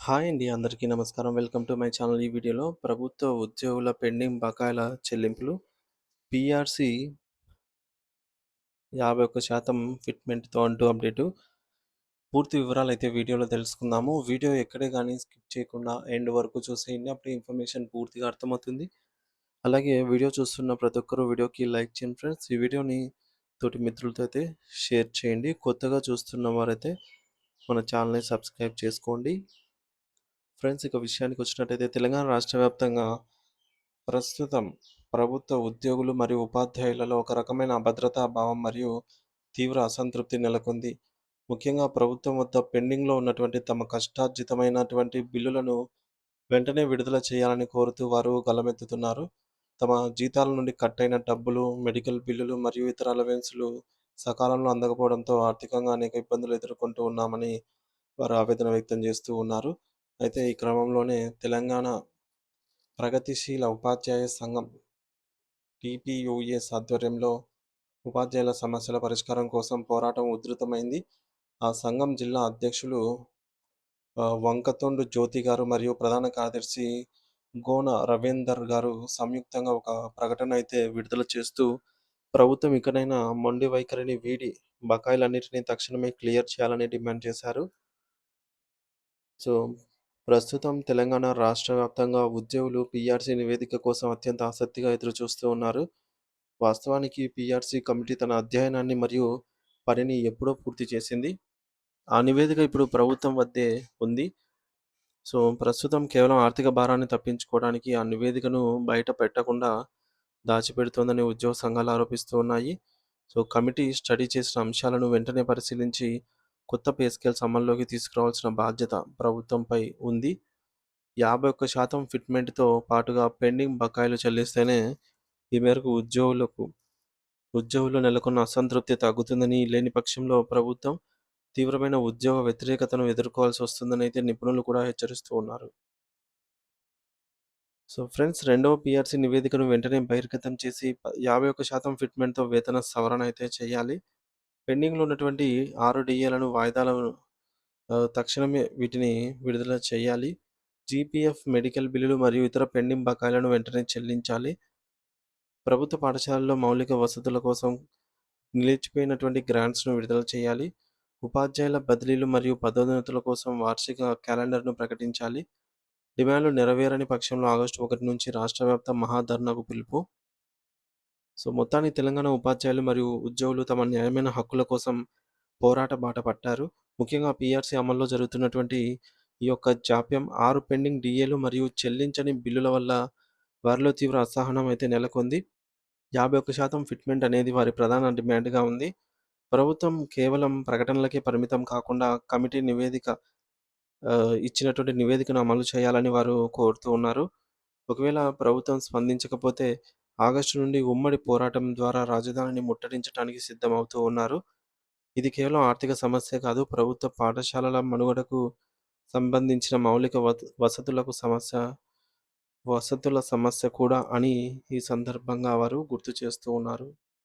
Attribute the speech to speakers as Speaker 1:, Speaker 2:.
Speaker 1: Hi అండి. అందరికీ నమస్కారం. Welcome to my channel. ఈ వీడియోలో ప్రభుత్వ ఉద్యోగుల పెండింగ్ బకాయిల చెల్లింపులు పీఆర్‌సీ 51% ఫిట్‌మెంట్‌తో అంటూ అప్డేటు. పూర్తి వివరాలైతే వీడియోలో తెలుసుకుందాము. వీడియో ఎక్కడే గాని స్కిప్ చేయకుండా ఎండ్ వరకు చూసేయండి. అప్పుడే ఇన్ఫర్మేషన్ పూర్తిగా అర్థమవుతుంది. అలాగే వీడియో చూస్తున్న ప్రతి ఒక్కరు వీడియోకి లైక్ చేయండి ఫ్రెండ్స్. ఈ వీడియోని తోటి మిత్రులతో అయితే షేర్ చేయండి. కొత్తగా చూస్తున్న వారైతే మన ఛానల్‌ని సబ్స్క్రైబ్ చేసుకోండి. ఫ్రెండ్స్ ఇక విషయానికొచ్చినట్టయితే తెలంగాణ రాష్ట్ర వ్యాప్తంగా ప్రస్తుతం ప్రభుత్వ ఉద్యోగులు మరియు ఉపాధ్యాయులలో ఒక రకమైన అభద్రతా భావం మరియు తీవ్ర అసంతృప్తి నెలకొంది. ముఖ్యంగా ప్రభుత్వం వద్ద పెండింగ్‌లో ఉన్నటువంటి తమ కష్టార్జితమైనటువంటి బిల్లులను వెంటనే విడుదల చేయాలని కోరుతూ వారు గళమెత్తుతున్నారు. తమ జీతాల నుండి కట్ అయిన డబ్బులు, మెడికల్ బిల్లులు మరియు ఇతర అలవెన్సులు సకాలంలో అందకపోవడంతో ఆర్థికంగా అనేక ఇబ్బందులు ఎదుర్కొంటూ ఉన్నామని వారు ఆవేదన వ్యక్తం చేస్తూ ఉన్నారు. అయితే ఈ క్రమంలోనే తెలంగాణ ప్రగతిశీల ఉపాధ్యాయ సంఘం టీపీయూఎస్ ఆధ్వర్యంలో ఉపాధ్యాయుల సమస్యల పరిష్కారం కోసం పోరాటం ఉధృతమైంది. ఆ సంఘం జిల్లా అధ్యక్షులు వంకతొండు జ్యోతి గారు మరియు ప్రధాన కార్యదర్శి గోన రవీందర్ గారు సంయుక్తంగా ఒక ప్రకటన అయితే విడుదల చేస్తూ ప్రభుత్వం ఇకనైనా మొండి వైఖరిని వీడి బకాయిలన్నిటిని తక్షణమే క్లియర్ చేయాలని డిమాండ్ చేశారు. సో, ప్రస్తుతం తెలంగాణ రాష్ట్ర వ్యాప్తంగా ఉద్యోగులు పీఆర్‌సీ నివేదిక కోసం అత్యంత ఆసక్తిగా ఎదురుచూస్తూ ఉన్నారు. వాస్తవానికి పీఆర్‌సీ కమిటీ తన అధ్యయనాన్ని మరియు పనిని ఎప్పుడో పూర్తి చేసింది. ఆ నివేదిక ఇప్పుడు ప్రభుత్వం వద్దే ఉంది. సో, ప్రస్తుతం కేవలం ఆర్థిక భారాన్ని తప్పించుకోవడానికి ఆ నివేదికను బయట పెట్టకుండా దాచిపెడుతోందని ఉద్యోగ సంఘాలు ఆరోపిస్తూ ఉన్నాయి. సో, కమిటీ స్టడీ చేసిన అంశాలను వెంటనే పరిశీలించి కొత్త పే స్కేల్స్ అమల్లోకి తీసుకురావాల్సిన బాధ్యత ప్రభుత్వంపై ఉంది. 51% ఫిట్‌మెంట్‌తో పాటుగా పెండింగ్ బకాయిలు చెల్లిస్తేనే ఈ మేరకు ఉద్యోగుల్లో నెలకొన్న అసంతృప్తి తగ్గుతుందని, లేని పక్షంలో ప్రభుత్వం తీవ్రమైన ఉద్యోగ వ్యతిరేకతను ఎదుర్కోవాల్సి వస్తుందనైతే నిపుణులు కూడా హెచ్చరిస్తూ ఉన్నారు. సో, ఫ్రెండ్స్ రెండవ పీఆర్‌సీ నివేదికను వెంటనే బహిర్గతం చేసి 51% ఫిట్‌మెంట్‌తో వేతన సవరణ అయితే చేయాలి. పెండింగ్‌లో ఉన్నటువంటి 6 డీఏలను వాయిదాలను తక్షణమే వీటిని విడుదల చేయాలి. జీపీఎఫ్, మెడికల్ బిల్లులు మరియు ఇతర పెండింగ్ బకాయిలను వెంటనే చెల్లించాలి. ప్రభుత్వ పాఠశాలల్లో మౌలిక వసతుల కోసం నిలిచిపోయినటువంటి గ్రాంట్స్‌ను విడుదల చేయాలి. ఉపాధ్యాయుల బదిలీలు మరియు పదోన్నతుల కోసం వార్షిక క్యాలెండర్‌ను ప్రకటించాలి. డిమాండ్‌లు నెరవేరని పక్షంలో ఆగస్టు 1 నుంచి రాష్ట్ర వ్యాప్త మహాధర్నాకు పిలుపు. సో, మొత్తానికి తెలంగాణ ఉపాధ్యాయులు మరియు ఉద్యోగులు తమ న్యాయమైన హక్కుల కోసం పోరాట బాట పట్టారు. ముఖ్యంగా పీఆర్‌సీ అమల్లో జరుగుతున్నటువంటి ఈ యొక్క జాప్యం 6 పెండింగ్ డీఏలు మరియు చెల్లించని బిల్లుల వల్ల వారిలో తీవ్ర అసహనం అయితే నెలకొంది. 51% ఫిట్‌మెంట్ అనేది వారి ప్రధాన డిమాండ్‌గా ఉంది. ప్రభుత్వం కేవలం ప్రకటనలకే పరిమితం కాకుండా కమిటీ ఇచ్చినటువంటి నివేదికను అమలు చేయాలని వారు కోరుతూ ఉన్నారు. ఒకవేళ ప్రభుత్వం స్పందించకపోతే ఆగస్టు నుండి ఉమ్మడి పోరాటం ద్వారా రాజధానిని ముట్టడించడానికి సిద్ధమవుతూ ఉన్నారు. ఇది కేవలం ఆర్థిక సమస్యే కాదు, ప్రభుత్వ పాఠశాలల మనుగడకు సంబంధించిన మౌలిక వసతుల సమస్య కూడా అని ఈ సందర్భంగా వారు గుర్తు చేస్తూ ఉన్నారు.